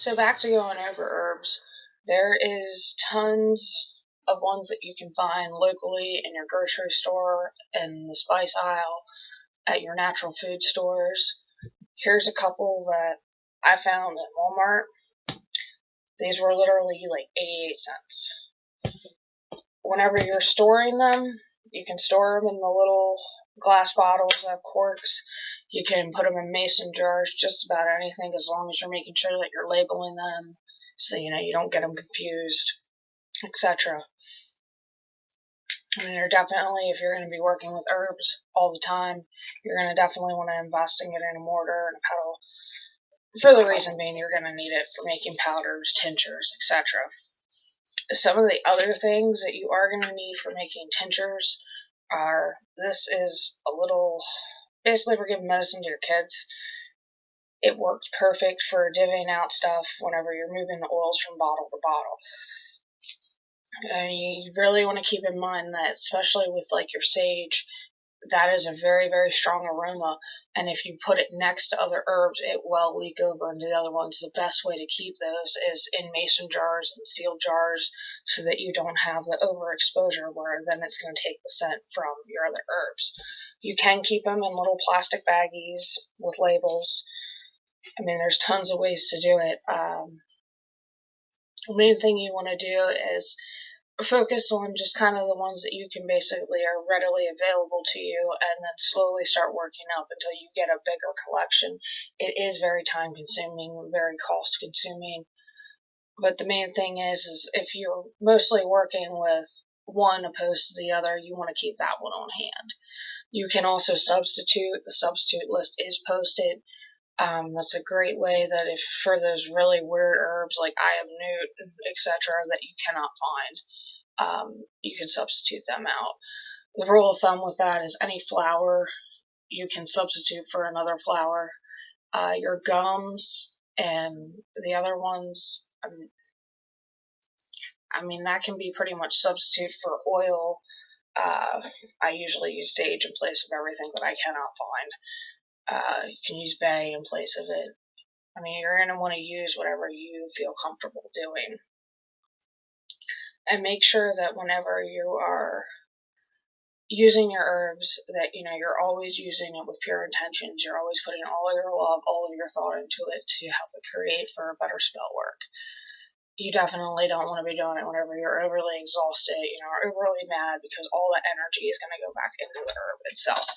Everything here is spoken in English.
So back to going over herbs, there is tons of ones that you can find locally in your grocery store, in the spice aisle, at your natural food stores. Here's a couple that I found at Walmart. These were literally like 88 cents. Whenever you're storing them, you can store them in the little glass bottles that have corks. You can put them in mason jars, just about anything, as long as you're making sure that you're labeling them so you don't get them confused, etc. I mean, you're definitely, if you're going to be working with herbs all the time, you're going to definitely want to invest in getting a mortar and a pedal, for the reason being you're going to need it for making powders, tinctures, etc. Some of the other things that you are going to need for making tinctures are, this is a little, basically for giving medicine to your kids. It works perfect for divvying out stuff whenever you're moving the oils from bottle to bottle. And you really want to keep in mind that, especially with like your sage, that is a very, very strong aroma, and if you put it next to other herbs, it will leak over into the other ones. The best way to keep those is in mason jars and sealed jars, so that you don't have the overexposure where then it's going to take the scent from your other herbs. You can keep them in little plastic baggies with labels. I mean, there's tons of ways to do it. The main thing you want to do is focus on just kind of the ones that you can basically are readily available to you, and then slowly start working up until you get a bigger collection. It is very time consuming, very cost consuming, but the main thing is if you're mostly working with one opposed to the other, you want to keep that one on hand. You can also substitute. The substitute list is posted. That's a great way that if for those really weird herbs like newt, etc., that you cannot find, you can substitute them out. The rule of thumb with that is any flower you can substitute for another flower. Your gums and the other ones, I mean, that can be pretty much substitute for oil. I usually use sage in place of everything that I cannot find. You can use bay in place of it. I mean, you're going to want to use whatever you feel comfortable doing. And make sure that whenever you are using your herbs, that you're always using it with pure intentions. You're always putting all your love, all of your thought into it to help it create for a better spell work. You definitely don't want to be doing it whenever you're overly exhausted, or overly mad, because all that energy is going to go back into the herb itself.